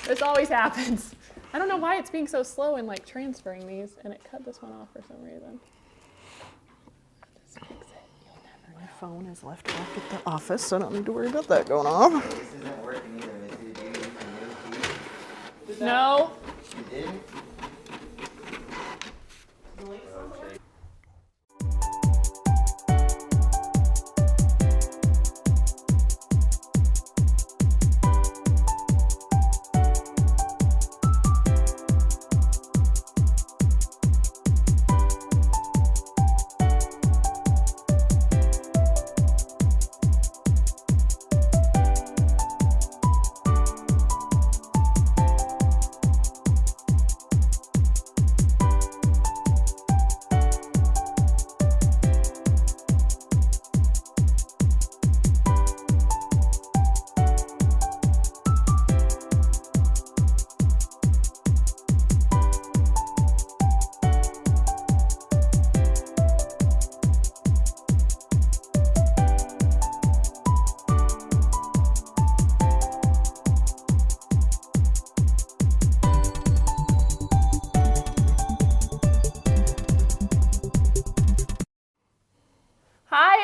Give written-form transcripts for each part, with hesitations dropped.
This always happens. I don't know why it's being so slow in like transferring these, and it cut this one off for some reason. Just fix it. You'll never know. My phone is left back at the office, so I don't need to worry about that going off. This isn't working either, Missy. Did you use the new key? No. You didn't?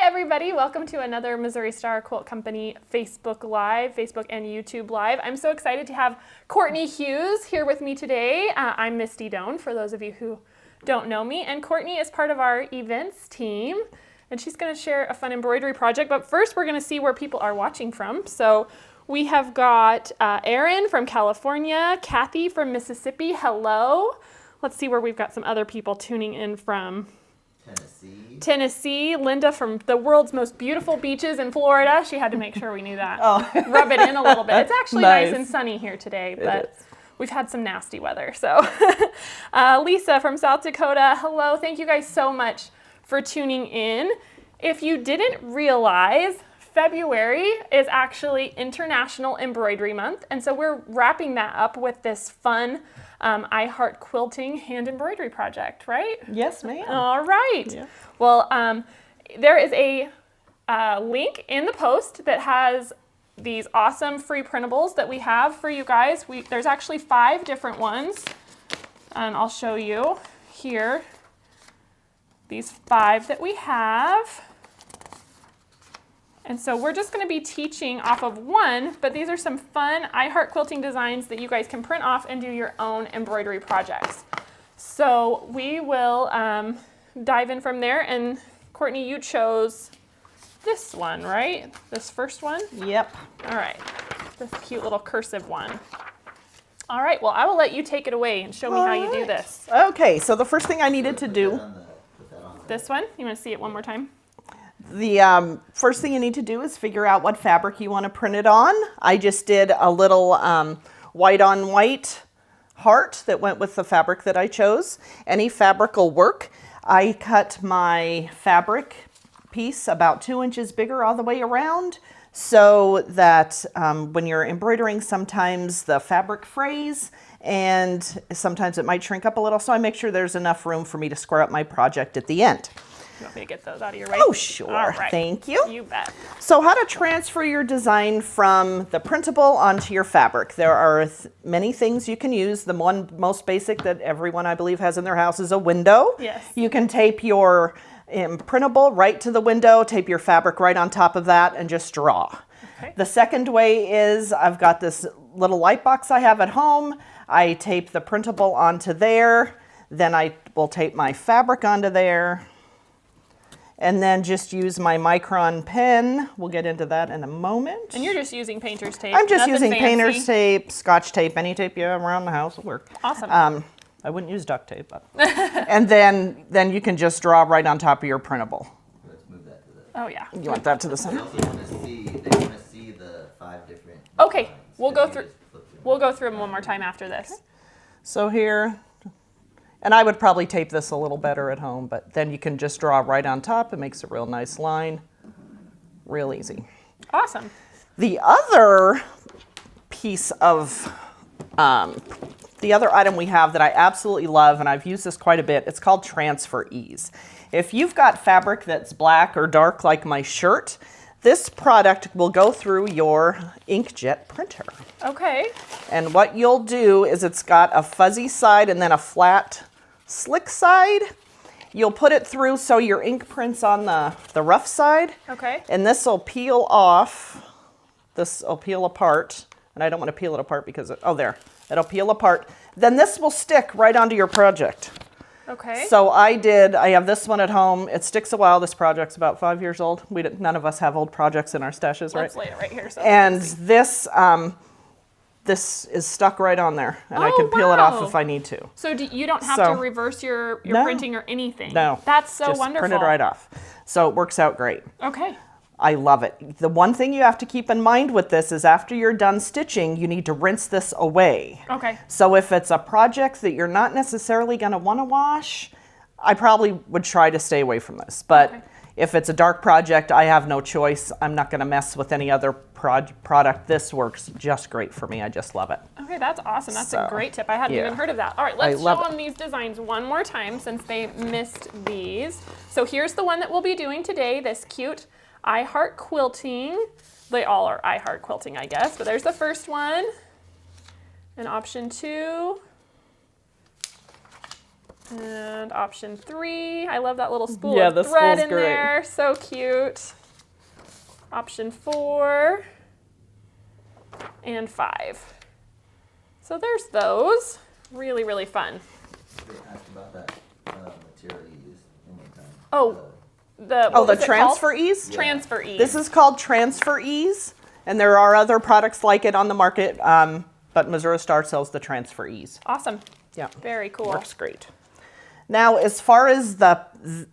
Everybody, welcome to another Missouri Star Quilt Company Facebook and YouTube Live. I'm so excited to have Courtenay Hughes here with me today. I'm Misty Doan, for those of you who don't know me, and Courtenay is part of our events team, and she's going to share a fun embroidery project. But first, we're going to see where people are watching from. So we have got Erin from California, Kathy from Mississippi. Hello. Let's see where we've got some other people tuning in from. Tennessee, Linda from the world's most beautiful beaches in Florida. She had to make sure we knew that. Oh. Rub it in a little bit. It's actually nice and sunny here today, but we've had some nasty weather. So Lisa from South Dakota, hello. Thank you guys so much for tuning in. If you didn't realize, February is actually International Embroidery Month, and so we're wrapping that up with this fun Heart Quilting hand embroidery project, right? Yes, ma'am. All right. Yeah. Well, there is a link in the post that has these awesome free printables that we have for you guys. There's actually 5 different ones, and I'll show you here these 5 that we have. And so we're just going to be teaching off of one, but these are some fun Heart Quilting designs that you guys can print off and do your own embroidery projects. So we will dive in from there. And Courtenay, you chose this one, right? This first one? Yep. All right. This cute little cursive one. All right. Well, I will let you take it away and show me how you do this. Okay. So the first thing I needed to do. This one? You want to see it one more time? The first thing you need to do is figure out what fabric you want to print it on. I just did a little white on white heart that went with the fabric that I chose. Any fabric will work. I cut my fabric piece about 2 inches bigger all the way around so that when you're embroidering, sometimes the fabric frays and sometimes it might shrink up a little. So I make sure there's enough room for me to square up my project at the end. You want me to get those out of your way? Oh, sure. All right. Thank you. You bet. So how to transfer your design from the printable onto your fabric. There are many things you can use. The one most basic that everyone, I believe, has in their house is a window. Yes. You can tape your printable right to the window, tape your fabric right on top of that, and just draw. Okay. The second way is I've got this little light box I have at home. I tape the printable onto there. Then I will tape my fabric onto there. And then just use my micron pen. We'll get into that in a moment. And you're just using painter's tape? I'm just using painter's tape, Scotch tape, any tape you have around the house will work. Awesome. I wouldn't use duct tape. But and then you can just draw right on top of your printable. Let's move that to the... Oh, yeah. You want that to the center? They also want to see the 5 different... Okay, we'll go through them one more time after this. Okay. So here... And I would probably tape this a little better at home, but then you can just draw right on top. It makes a real nice line. Real easy. Awesome. The other piece of, the other item we have that I absolutely love, and I've used this quite a bit, it's called Transfer Ease. If you've got fabric that's black or dark like my shirt, this product will go through your inkjet printer. Okay. And what you'll do is it's got a fuzzy side and then a flat, slick side. You'll put it through so your ink prints on the rough side. Okay. And this will peel off. This will peel apart. And I don't want to peel it apart because, there. It'll peel apart. Then this will stick right onto your project. Okay. So I have this one at home. It sticks a while. This project's about 5 years old. None of us have old projects in our stashes, right? Let's lay it right here. So and this is stuck right on there. And I can peel it off if I need to. So you don't have to reverse your printing or anything? No. That's so just wonderful. Print it right off. So it works out great. Okay. I love it. The one thing you have to keep in mind with this is after you're done stitching, you need to rinse this away. Okay. So if it's a project that you're not necessarily going to want to wash, I probably would try to stay away from this. But if it's a dark project, I have no choice. I'm not going to mess with any other product. This works just great for me. I just love it. Okay, that's awesome. That's a great tip. I hadn't even heard of that. All right, let's show them these designs one more time since they missed these. So here's the one that we'll be doing today, this cute Heart Quilting. They all are Heart Quilting, I guess, but there's the first one. And option 2. And option 3. I love that little spool of thread in there. So cute. Option 4. And 5. So there's those. Really, really fun. They asked about that material you used one more time. Oh. The Transfer Ease? Yeah. Transfer Ease. This is called Transfer Ease, and there are other products like it on the market, but Missouri Star sells the Transfer Ease. Awesome. Yeah. Very cool. Works great. Now, as far as the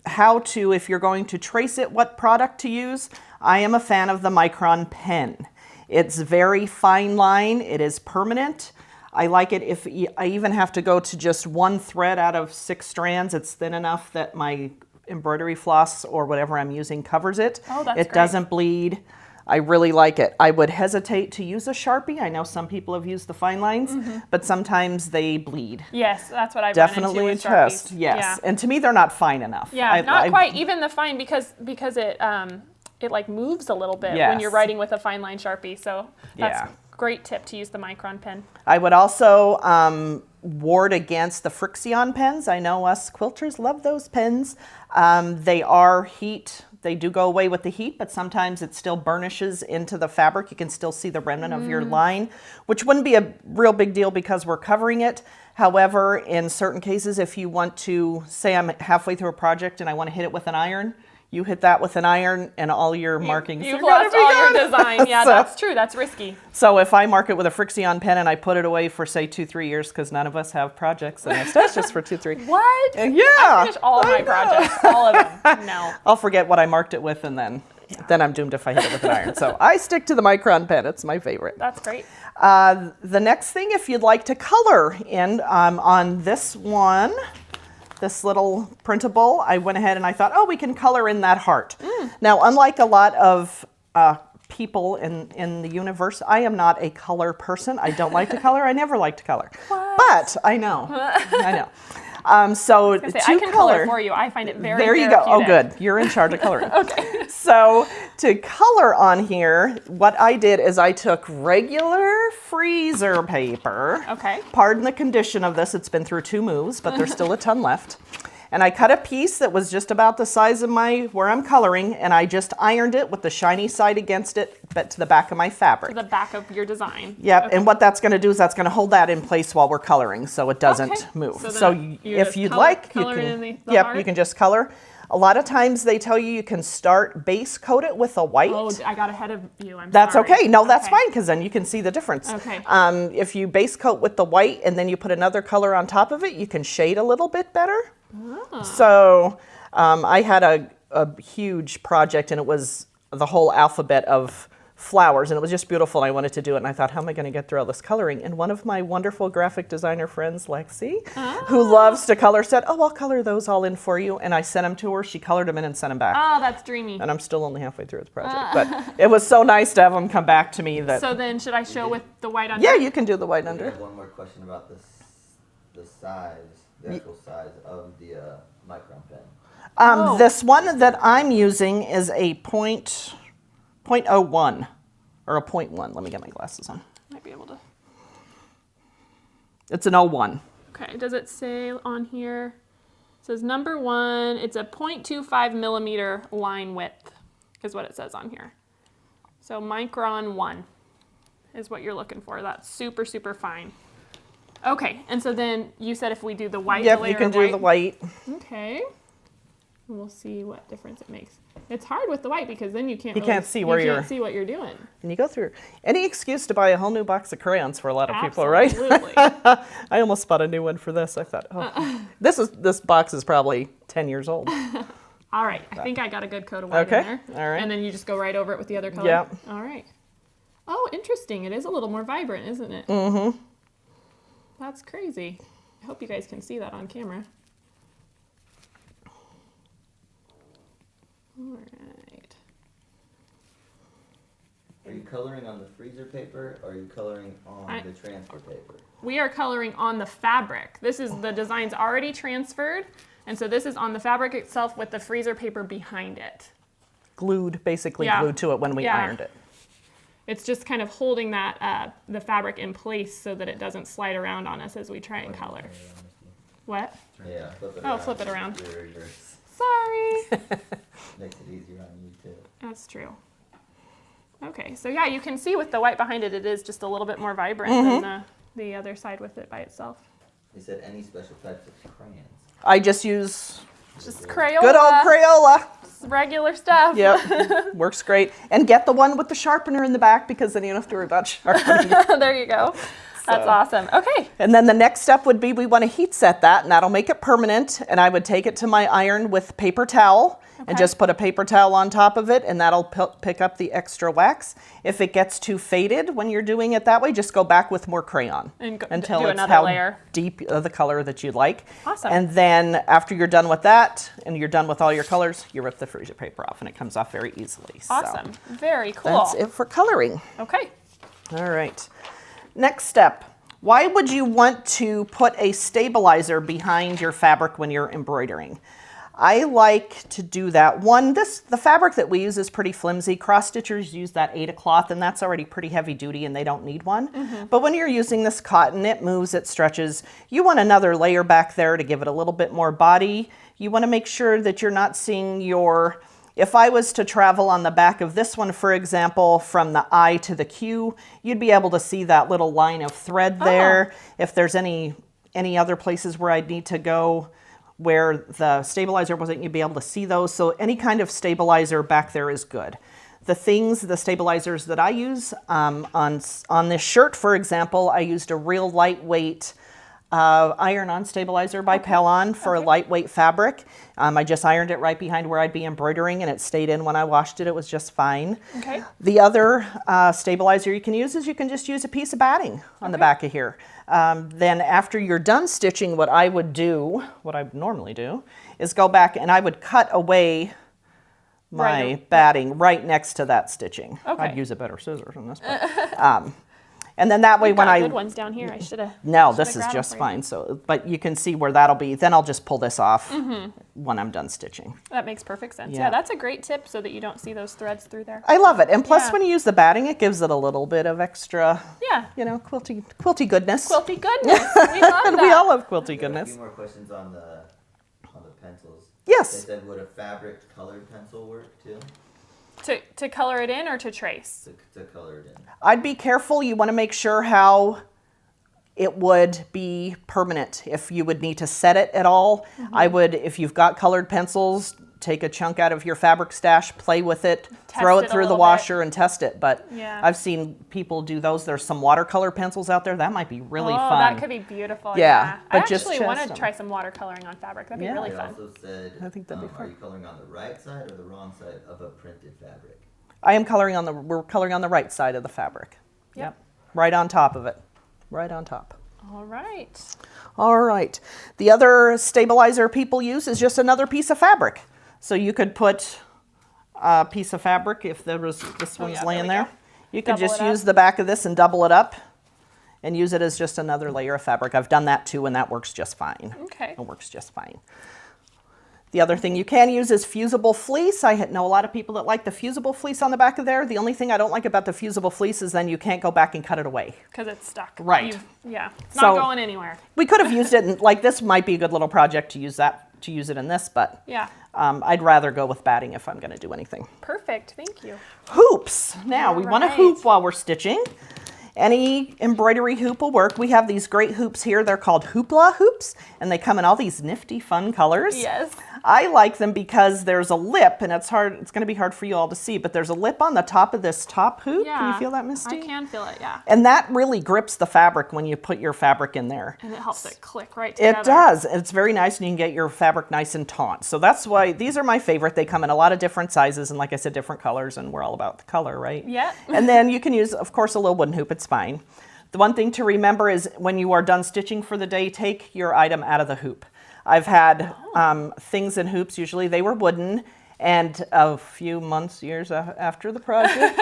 how to, if you're going to trace it, what product to use, I am a fan of the Micron pen. It's very fine line. It is permanent. I like it if I even have to go to just one thread out of 6 strands. It's thin enough that my embroidery floss or whatever I'm using covers it. Oh, that's great. It doesn't bleed. I really like it. I would hesitate to use a Sharpie. I know some people have used the fine lines, but sometimes they bleed. Yes, that's what I've definitely run into with test. Sharpies. Yes, Yeah. And to me, they're not fine enough. Yeah, not quite. Even the fine because it like moves a little bit when you're writing with a fine line Sharpie. So that's a great tip to use the Micron pen. I would also ward against the Frixion pens. I know us quilters love those pens. They are heat. They do go away with the heat, but sometimes it still burnishes into the fabric. You can still see the remnant of your line, which wouldn't be a real big deal because we're covering it. However, in certain cases, if you want to, say I'm halfway through a project and I want to hit it with an iron, you hit that with an iron and all your markings. You've lost all your design. Yeah, that's true. That's risky. So if I mark it with a Frixion pen and I put it away for, say, 2-3 years, because none of us have projects in our stash just for 2-3. What? Yeah. I finish all of my projects. All of them. No. I'll forget what I marked it with, and then I'm doomed if I hit it with an iron. So I stick to the Micron pen. It's my favorite. That's great. The next thing, if you'd like to color in on this one, this little printable, I went ahead and I thought, oh, we can color in that heart. Now, unlike a lot of people in the universe, I am not a color person. I don't like to color. I never like to color. What? But I know. I know. So I can color for you. I find it very There you go. Oh, good. You're in charge of coloring. Okay. So to color on here, what I did is I took regular freezer paper. Okay. Pardon the condition of this. It's been through 2 moves, but there's still a ton left. And I cut a piece that was just about the size of where I'm coloring, and I just ironed it with the shiny side against it, but to the back of my fabric. To the back of your design. Yep, okay. And what that's going to do is that's going to hold that in place while we're coloring, so it doesn't move. So if you'd like, you can. You can just color. A lot of times they tell you can start base coat it with a white. Oh, I got ahead of you. That's sorry. okay. No, that's fine because then you can see the difference. Okay. If you base coat with the white and then you put another color on top of it, you can shade a little bit better. Oh. So I had a huge project and it was the whole alphabet of flowers and it was just beautiful and I wanted to do it and I thought, how am I going to get through all this coloring? And one of my wonderful graphic designer friends, Lexi, who loves to color, said, oh, I'll color those all in for you. And I sent them to her. She colored them in and sent them back. Oh, that's dreamy. And I'm still only halfway through the project. But it was so nice to have them come back to me. So then should I show with the white under? Yeah, you can do the white under. I have one more question about the size, the actual size of the Micron pen. This one that I'm using is a .01 or a .1. Let me get my glasses on. Might be able to. It's an 01. Okay, does it say on here? It says number 1, it's a 0.25 millimeter line width is what it says on here. So micron 1 is what you're looking for. That's super, super fine. Okay, and so then you said if we do the white, Yep, the you can do the white. Okay. And we'll see what difference it makes. It's hard with the white because then you can't. You can't see where you can't see what you're doing. And you go through any excuse to buy a whole new box of crayons for a lot of people, right? Absolutely. I almost bought a new one for this. I thought, oh, this box is probably 10 years old. All right, I think I got a good coat of white in there. All right. And then you just go right over it with the other color. Yeah. All right. Oh, interesting. It is a little more vibrant, isn't it? Mm-hmm. That's crazy. I hope you guys can see that on camera. All right. Are you coloring on the freezer paper or are you coloring on the transfer paper? We are coloring on the fabric. This is the design's already transferred, and so this is on the fabric itself with the freezer paper behind it. Glued, basically glued to it when we ironed it. It's just kind of holding that the fabric in place so that it doesn't slide around on us as we try and color. What? Yeah, flip it Oh, around. flip it around. Reverse. Sorry. Makes it easier on you too. That's true. Okay, so yeah, you can see with the white behind it, it is just a little bit more vibrant than the other side with it by itself. They said any special types of crayons. I just use Just Crayola. good old Crayola. Just regular stuff. Yep, works great. And get the one with the sharpener in the back because then you don't have to worry about sharpening. There you go. That's awesome. Okay. And then the next step would be we want to heat set that, and that'll make it permanent. And I would take it to my iron with paper towel and just put a paper towel on top of it, and that'll pick up the extra wax. If it gets too faded when you're doing it that way, just go back with more crayon until do it's another how layer. deep the color that you like. Awesome. And then after you're done with that, and you're done with all your colors, you rip the freezer paper off, and it comes off very easily. Awesome. So very cool. that's it for coloring. Okay. All right. Next step. Why would you want to put a stabilizer behind your fabric when you're embroidering? I like to do that. One, the fabric that we use is pretty flimsy. Cross stitchers use that Aida cloth, and that's already pretty heavy duty, and they don't need one. But when you're using this cotton, it moves, it stretches. You want another layer back there to give it a little bit more body. You want to make sure that you're not seeing your... If I was to travel on the back of this one, for example, from the I to the Q, you'd be able to see that little line of thread there. If there's any other places where I'd need to go where the stabilizer wasn't, you'd be able to see those. So any kind of stabilizer back there is good. The stabilizers that I use on this shirt, for example, I used a real lightweight iron-on stabilizer by Pellon for a lightweight fabric. I just ironed it right behind where I'd be embroidering, and it stayed in when I washed it. It was just fine. Okay. The other stabilizer you can use is you can just use a piece of batting on the back of here. Then after you're done stitching, what I normally do, is go back and I would cut away my batting right next to that stitching. Okay. I'd use a better scissors on this, but, and then that way when good ones down here. I should have. No, this is just fine. So, but you can see where that'll be. Then I'll just pull this off when I'm done stitching. That makes perfect sense. Yeah, that's a great tip so that you don't see those threads through there. I love it. And plus when you use the batting, it gives it a little bit of extra, quilty goodness. Quilty goodness. We love that. We all love quilty goodness. A few more questions on the pencils. Yes. They said, would a fabric colored pencil work too? To color it in or to trace? To color it in. I'd be careful. You want to make sure how it would be permanent. If you would need to set it at all, I would, if you've got colored pencils, take a chunk out of your fabric stash, play with it, throw it through the washer and test it. But I've seen people do those. There's some watercolor pencils out there. That might be really fun. That could be beautiful. Yeah. I But just actually want to test try some watercoloring on fabric. That'd be really They fun. also said, I think that'd be fun. are you coloring on the right side or the wrong side of a printed fabric? I am coloring we're coloring on the right side of the fabric. Yep. Right on top of it. Right on top. All right. All right. The other stabilizer people use is just another piece of fabric. So you could put a piece of fabric, if this one's laying there. You could just use the back of this and double it up and use it as just another layer of fabric. I've done that too, and that works just fine. Okay. It works just fine. The other thing you can use is fusible fleece. I know a lot of people that like the fusible fleece on the back of there. The only thing I don't like about the fusible fleece is then you can't go back and cut it away. Because it's stuck. Right. Yeah, it's not going anywhere. We could have used it, like this might be a good little project to use it in this, but yeah. I'd rather go with batting if I'm going to do anything. Perfect, thank you. Hoops. Now, we want to hoop while we're stitching. Any embroidery hoop will work. We have these great hoops here. They're called hoopla hoops, and they come in all these nifty, fun colors. Yes. I like them because there's a lip, and it's going to be hard for you all to see, but there's a lip on the top of this top hoop. Yeah, can you feel that, Misty? I can feel it, yeah. And that really grips the fabric when you put your fabric in there. And it helps it click right together. It does. It's very nice, and you can get your fabric nice and taut. So that's why these are my favorite. They come in a lot of different sizes, and like I said, different colors, and we're all about the color, right? Yeah. And then you can use, of course, a little wooden hoop. It's fine. The one thing to remember is when you are done stitching for the day, take your item out of the hoop. I've had things in hoops, usually they were wooden, and a few months, years after the project,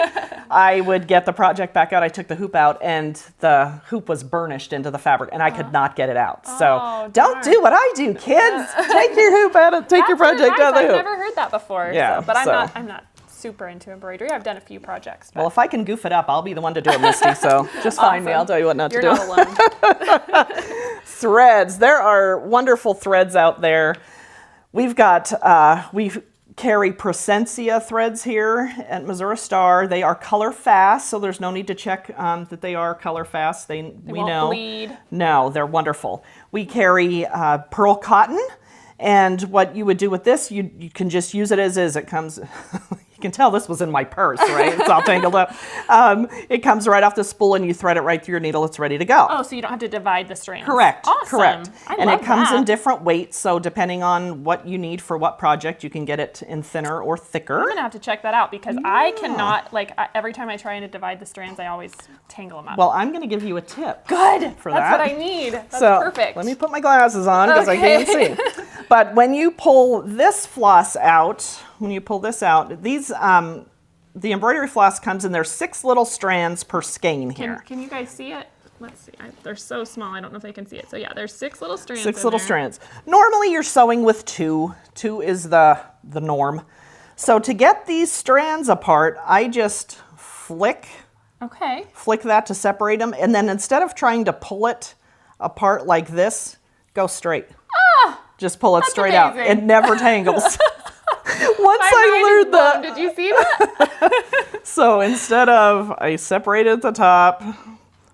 I would get the project back out. I took the hoop out, and the hoop was burnished into the fabric, and I could not get it out. So don't do what I do, kids. Take your hoop out, take your project out of the hoop. I've never heard that before. Yeah, but I'm not super into embroidery. I've done a few projects. But. Well, if I can goof it up, I'll be the one to do it, Misty. So just find me. I'll tell you what not to do. You're not alone. Threads. There are wonderful threads out there. We've got, we carry Presencia threads here at Missouri Star. They are color fast, so there's no need to check that they are color fast. We won't know. Bleed. No, they're wonderful. We carry pearl cotton, and what you would do with this, you can just use it as is. It comes. You can tell this was in my purse, right? It's all tangled up. It comes right off the spool, and you thread it right through your needle. It's ready to go. Oh, so you don't have to divide the strands. Correct. Awesome. Correct. And it comes in different weights, so depending on what you need for what project, you can get it in thinner or thicker. I'm gonna have to check that out because I cannot, every time I try to divide the strands, I always tangle them up. Well, I'm gonna give you a tip. Good. For That's that. what I need. That's so, perfect. Let me put my glasses on because I can't see. But when you pull this floss out, these the embroidery floss comes in, there's 6 little strands per skein here. Can you guys see it? Let's see. They're so small, I don't know if they can see it. So yeah, there's 6 little strands. 6 little strands. Normally you're sewing with 2. 2 is the norm. So to get these strands apart, I just flick that to separate them, and then instead of trying to pull it apart like this, go straight. Just pull it straight out. It never tangles. Once I learned that. Did you see that? So instead of, I separate it at the top,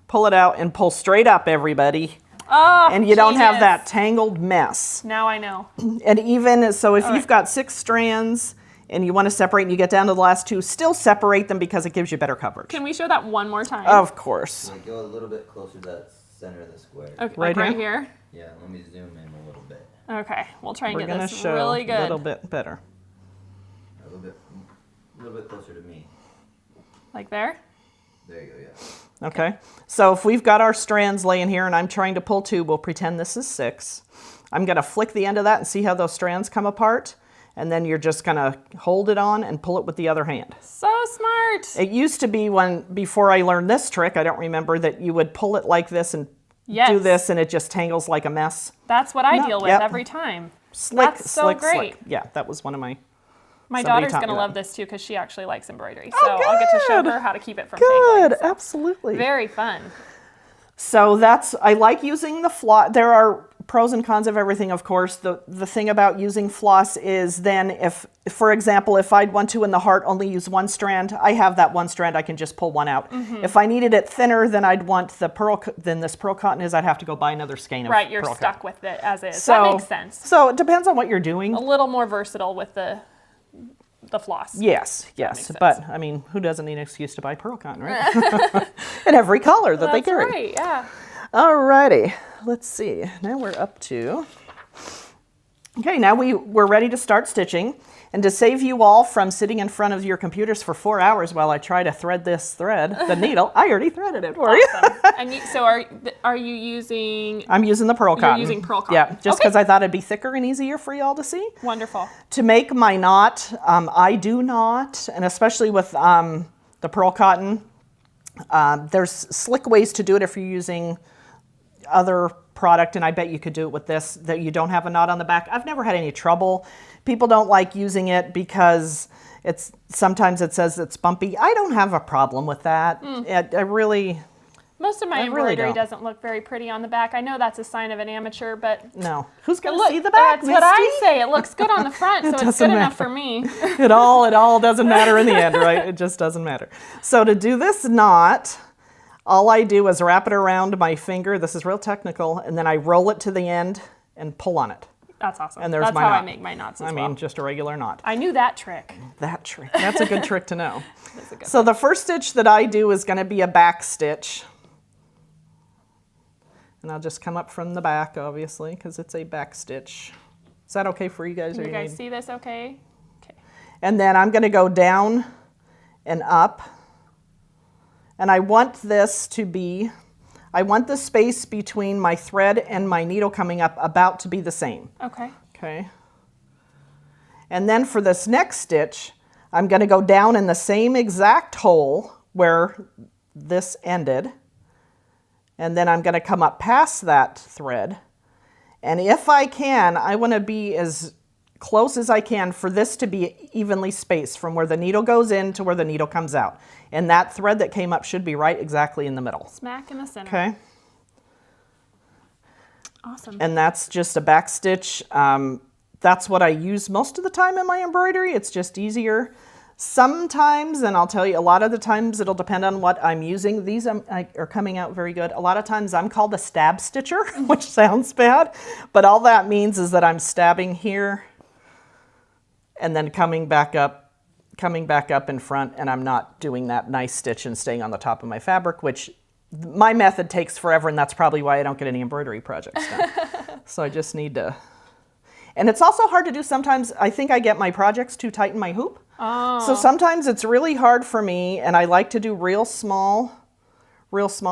pull it out, and pull straight up, everybody. Oh, and you don't have that tangled mess. Now I know. And even, so if you've got 6 strands and you want to separate and you get down to the last 2, still separate them because it gives you better coverage. Can we show that one more time? Of course. Go a little bit closer to that center of the square. Okay, right here? Yeah, let me zoom in a little bit. Okay, we'll try and We're get this show really good. A little bit better. A little bit closer to me. Like there? There you go, yeah. Okay, so if we've got our strands laying here and I'm trying to pull 2, we'll pretend this is 6. I'm gonna flick the end of that and see how those strands come apart. And then you're just gonna hold it on and pull it with the other hand. So smart. It used to be before I learned this trick, I don't remember, that you would pull it like this and do this and it just tangles like a mess. That's what I deal with every time. Slick, That's so slick, great. slick. Yeah, that was one of my... My daughter's going to love this too because she actually likes embroidery. So Oh, I'll get to show her how to keep it from tangling. Good, absolutely. Very fun. So I like using the floss. There are pros and cons of everything, of course. The thing about using floss is then if, for example, if I'd want to in the heart only use 1 strand, I have that 1 strand, I can just pull 1 out. If I needed it thinner, then I'd want this pearl cotton is, I'd have to go buy another skein of Right, you're pearl stuck cotton. with it as is. So, that makes sense. So it depends on what you're doing. A little more versatile with the floss. Yes. But, I mean, who doesn't need an excuse to buy pearl cotton, right? In every color that they carry. That's right, yeah. Alrighty, let's see. Now we're up to... Okay, now we're ready to start stitching. And to save you all from sitting in front of your computers for 4 hours while I try to thread the needle, I already threaded it for you. And so are you using... I'm using the pearl cotton. You're using pearl cotton. Yeah, just because I thought it'd be thicker and easier for y'all to see. Wonderful. To make my knot, I do knot, and especially with the pearl cotton, there's slick ways to do it if you're using other product, and I bet you could do it with this, that you don't have a knot on the back. I've never had any trouble. People don't like using it because sometimes it says it's bumpy. I don't have a problem with that. Most of my really embroidery doesn't look very pretty on the back. I know that's a sign of an amateur, but no. Who's going to see the back, That's what I say. It looks good on the front, so it's good enough for me. It all doesn't matter in the end, right? It just doesn't matter. So to do this knot, all I do is wrap it around my finger. This is real technical, and then I roll it to the end and pull on it. That's awesome. And there's That's my how knot. I make my knots as I well. mean, just a regular knot. I knew that trick. That trick. That's a good trick to know. That's a good So the first stitch that I do is going to be a back stitch. And I'll just come up from the back, obviously, because it's a back stitch. Is that okay for you guys? Can you guys see this okay? Okay. And then I'm going to go down and up. And I want this to be, I want the space between my thread and my needle coming up about to be the same. Okay. Okay. And then for this next stitch, I'm going to go down in the same exact hole where this ended. And then I'm going to come up past that thread. And if I can, I want to be as close as I can for this to be evenly spaced from where the needle goes in to where the needle comes out. And that thread that came up should be right exactly in the middle. Smack in the center. Okay. Awesome. And that's just a back stitch. That's what I use most of the time in my embroidery. It's just easier. Sometimes, and I'll tell you, a lot of the times it'll depend on what I'm using. These are coming out very good. A lot of times I'm called a stab stitcher, which sounds bad, but all that means is that I'm stabbing here and then coming back up in front, and I'm not doing that nice stitch and staying on the top of my fabric, which my method takes forever, and that's probably why I don't get any embroidery projects done. So I just need to... And it's also hard to do sometimes. I think I get my projects too tight in my hoop. Oh. So sometimes it's really hard for me, and I like to do real small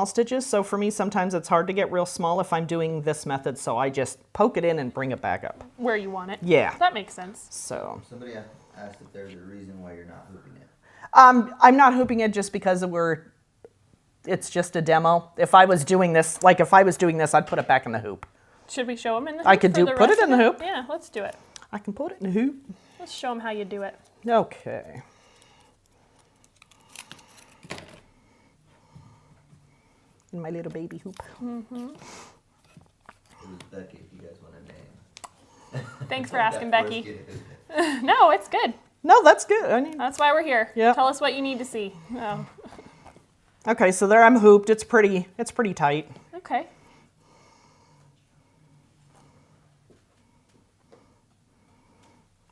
stitches. So for me, sometimes it's hard to get real small if I'm doing this method. So I just poke it in and bring it back up. Where you want it. Yeah. That makes sense. So Somebody asked if there's a reason why you're not hooping it. I'm not hooping it just because it's just a demo. If I was doing this, I'd put it back in the hoop. Should we show them in the hoop? I could put it in the hoop. Yeah, let's do it. I can put it in the hoop. Let's show them how you do it. Okay. In my little baby hoop. Mm-hmm. It was Becky, if you guys want a name. Thanks for asking, Becky. Get No, it's good. No, that's good. I mean, That's why we're here. Yeah. Tell us what you need to see. Oh. okay, so there I'm hooped. It's pretty tight. Okay.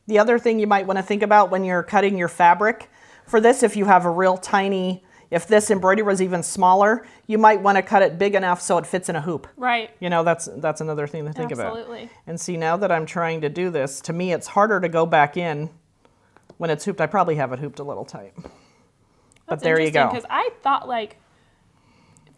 The other thing you might want to think about when you're cutting your fabric for this, if you have a real tiny, if this embroidery was even smaller, you might want to cut it big enough so it fits in a hoop. Right. You know, that's another thing to think about. Absolutely. And see, now that I'm trying to do this, to me it's harder to go back in when it's hooped. I probably have it hooped a little tight. But there you go. Because I thought, like,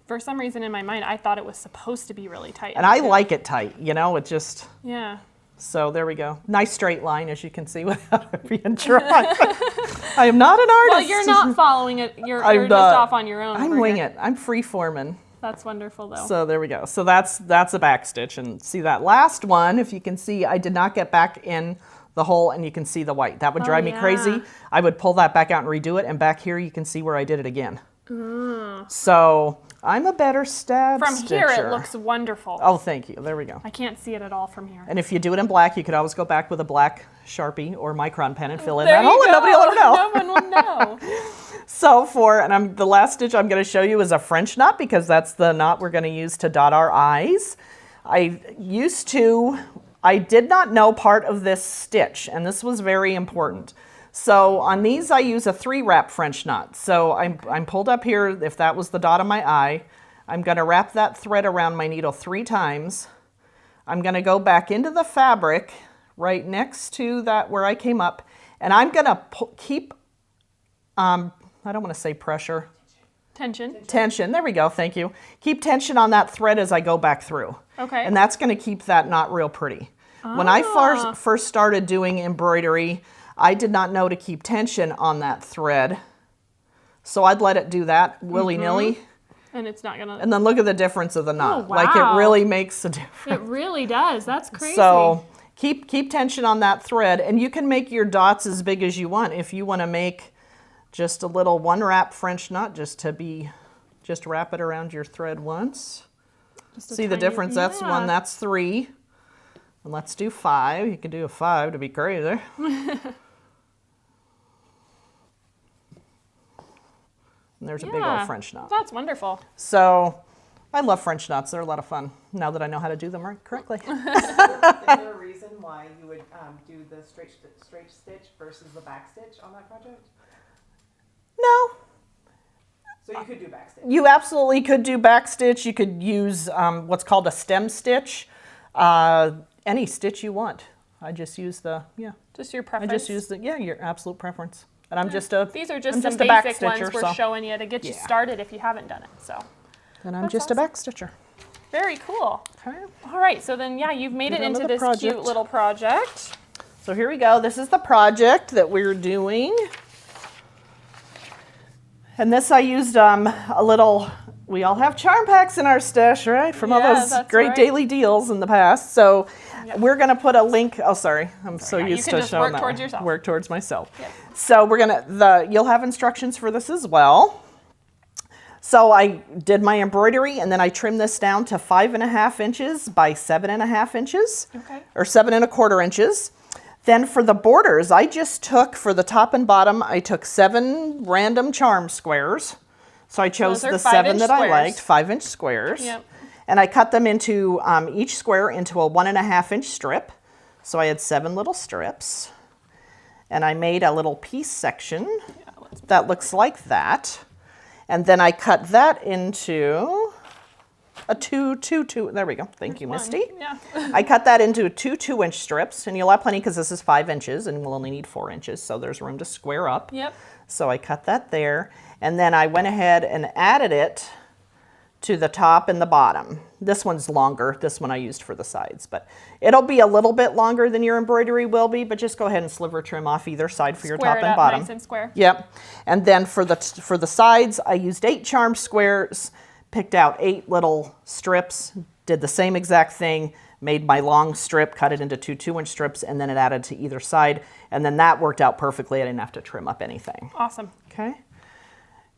for some reason in my mind, I thought it was supposed to be really tight. And I like it tight, you know, it just... Yeah. So there we go. Nice straight line, as you can see, without it being dry. I am not an artist. Well, you're not following it. You're just off on your own. I'm winging it. I'm free-forming. That's wonderful, though. So there we go. So that's a back stitch. And see that last one, if you can see, I did not get back in the hole, and you can see the white. That would drive me crazy. I would pull that back out and redo it, and back here you can see where I did it again. So I'm a better stab From stitcher. here, it looks wonderful. Oh, thank you. There we go. I can't see it at all from here. And if you do it in black, you could always go back with a black Sharpie or Micron pen and fill in There that hole, you and nobody will ever know. No one will know. So the last stitch I'm going to show you is a French knot, because that's the knot we're going to use to dot our eyes. I did not know part of this stitch, and this was very important. So on these, I use a 3-wrap French knot. So I'm pulled up here. If that was the dot of my eye, I'm going to wrap that thread around my needle 3 times. I'm going to go back into the fabric right next to that where I came up, and I'm going to keep, I don't want to say pressure. Tension. There we go. Thank you. Keep tension on that thread as I go back through. Okay. And that's going to keep that knot real pretty. When I first started doing embroidery, I did not know to keep tension on that thread. So I'd let it do that willy-nilly. And it's not gonna. And then look at the difference of the knot. Oh, wow. Like it really makes a difference. It really does. That's crazy. So keep tension on that thread, and you can make your dots as big as you want. If you want to make just a little one wrap French knot, just wrap it around your thread once. See the difference? That's 1, that's 3. And let's do 5. You can do a 5 to be crazy. And there's a big old French knot. That's wonderful. So I love French knots. They're a lot of fun now that I know how to do them correctly. Is there a reason why you would do the straight stitch versus the back stitch on that project? No. So you could do back stitch. You absolutely could do back stitch. You could use what's called a stem stitch. Any stitch you want. I just use Just your preference. I just use your absolute preference. And I'm just a These are just I'm some just a back basic stitcher, ones we're showing you to get you started if you haven't done it. So. And I'm That's just awesome. a back stitcher. Very cool. Okay. All right, so then you've made it into this cute little project. So here we go. This is the project that we're doing. And this I used a little, we all have charm packs in our stash, right? From all those great daily deals in the past. So we're going to put a link. Oh, sorry. I'm so used to showing that. Towards yourself. Work towards myself. Yep. So we're going to, you'll have instructions for this as well. So I did my embroidery and then I trimmed this down to 5.5 inches by 7.5 inches. Okay. Or 7.25 inches. Then for the borders, I just took, for the top and bottom, I took 7 random charm squares. So I chose the 7 that I liked, 5-inch squares. Yep. And I cut them into, each square into a 1.5-inch strip. So I had 7 little strips. And I made a little piece section that looks like that. And then I cut that into a two, there we go. Thank you, Misty. Yeah. I cut that into 2 2-inch strips, and you'll have plenty because this is 5 inches and we'll only need 4 inches, so there's room to square up. Yep. So I cut that there, and then I went ahead and added it to the top and the bottom. This one's longer. This one I used for the sides, but it'll be a little bit longer than your embroidery will be, but just go ahead and sliver trim off either side for your top and bottom. Nice and square. Yep. And then for the sides, I used 8 charm squares, picked out 8 little strips, did the same exact thing, made my long strip, cut it into 2 2-inch strips, and then it added to either side. And then that worked out perfectly. I didn't have to trim up anything. Awesome. Okay.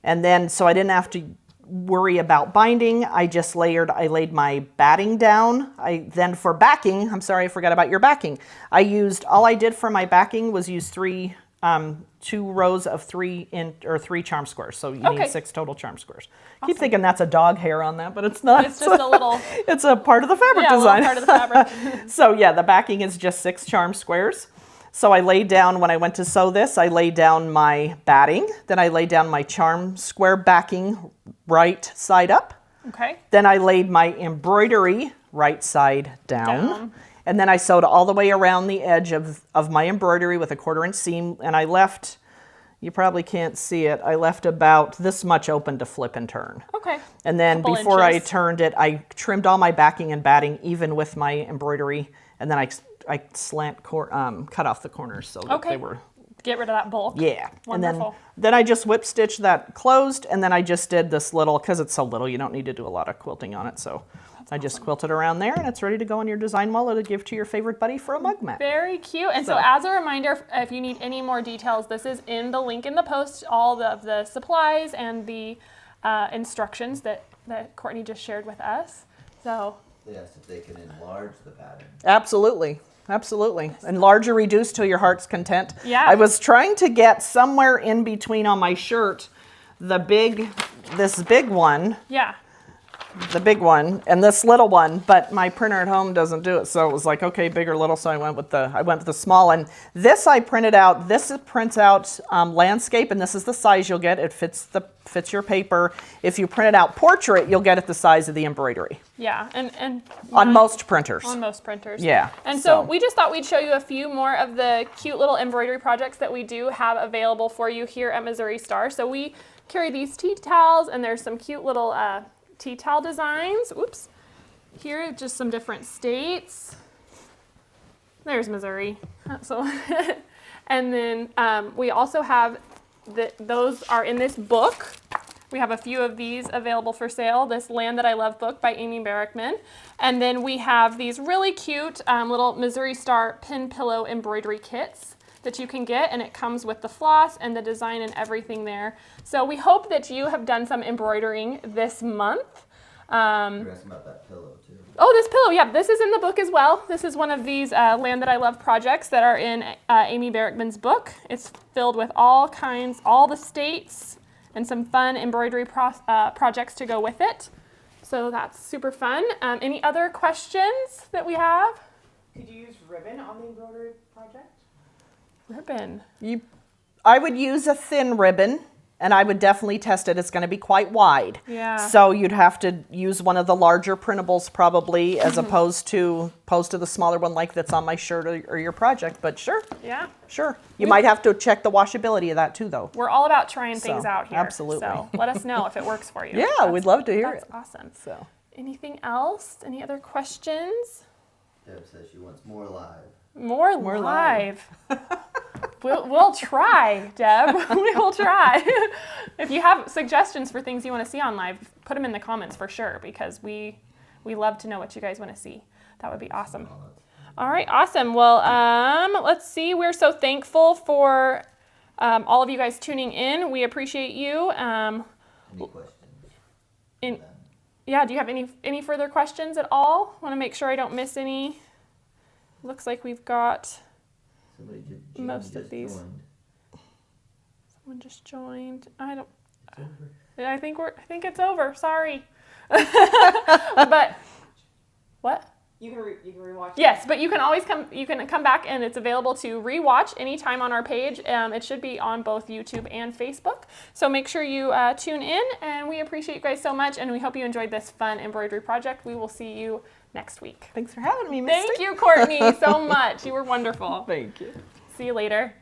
And then, so I didn't have to worry about binding. I just laid my batting down. Then for backing, I'm sorry, I forgot about your backing. All I did for my backing was use 2 rows of 3 charm squares. So you need 6 total charm squares. Awesome. Keep thinking that's a dog hair on that, but it's not. It's just a little. It's a part of the fabric design. Part of the fabric. So yeah, the backing is just 6 charm squares. So I laid down, when I went to sew this, I laid down my batting. Then I laid down my charm square backing right side up. Okay. Then I laid my embroidery right side down. And then I sewed all the way around the edge of my embroidery with a 1/4-inch seam. And I left, you probably can't see it, I left about this much open to flip and turn. Okay. And then before I turned it, I trimmed all my backing and batting even with my embroidery. And then I cut off the corners so that they were... Get rid of that bulk. Yeah. Wonderful. And then I just whip stitched that closed, and then I just did this little, because it's so little, you don't need to do a lot of quilting on it, so I just quilted around there, and it's ready to go on your design wall to give to your favorite buddy for a mug mat. Very cute. And so as a reminder, if you need any more details, this is in the link in the post, all of the supplies and the instructions that Courtney just shared with us. So yes, if they can enlarge the pattern. Absolutely. Absolutely. Enlarge or reduce to your heart's content. Yeah. I was trying to get somewhere in between on my shirt this big one. Yeah. The big one and this little one, but my printer at home doesn't do it. So it was like, okay, big or little. So I went with the small, and this I printed out. This prints out landscape, and this is the size you'll get. It fits your paper. If you print it out portrait, you'll get it the size of the embroidery. Yeah, and on most printers. On most printers. Yeah. And so we just thought we'd show you a few more of the cute little embroidery projects that we do have available for you here at Missouri Star. So we carry these tea towels, and there's some cute little tea towel designs. Oops. Here, just some different states. There's Missouri. So, and then we also have those are in this book. We have a few of these available for sale. This Land That I Love book by Amy Barrickman. And then we have these really cute little Missouri Star pin pillow embroidery kits that you can get, and it comes with the floss and the design and everything there. So we hope that you have done some embroidering this month. You're asking about that pillow too. Oh, this pillow, yeah, this is in the book as well. This is one of these Land That I Love projects that are in Amy Barrickman's book. It's filled with all kinds, all the states, and some fun embroidery projects to go with it. So that's super fun. Any other questions that we have? Could you use ribbon on the embroidery project? Ribbon. I would use a thin ribbon, and I would definitely test it. It's going to be quite wide. Yeah. So you'd have to use one of the larger printables probably, as opposed to the smaller one like that's on my shirt or your project. But sure. Yeah. Sure. You might have to check the washability of that too, though. We're all about trying things So, out here. absolutely. So let us know if it works for you. Yeah, we'd love to hear That's it. awesome. So. Anything else? Any other questions? Deb says she wants more live. More live. We'll try, Deb. We will try. If you have suggestions for things you want to see on live, put them in the comments for sure, because we love to know what you guys want to see. That would be awesome. All right, awesome. Well, let's see. We're so thankful for all of you guys tuning in. We appreciate you. Any questions? Yeah, do you have any further questions at all? Want to make sure I don't miss any. Looks like we've got most of these. Joined. Someone just joined. It's over. I think it's over. Sorry. But what? You can rewatch it. Yes, but you can always come back, and it's available to rewatch anytime on our page. It should be on both YouTube and Facebook. So make sure you tune in, and we appreciate you guys so much, and we hope you enjoyed this fun embroidery project. We will see you next week. Thanks for having me, Misty. Thank you, Courtney, so much. You were wonderful. Thank you. See you later.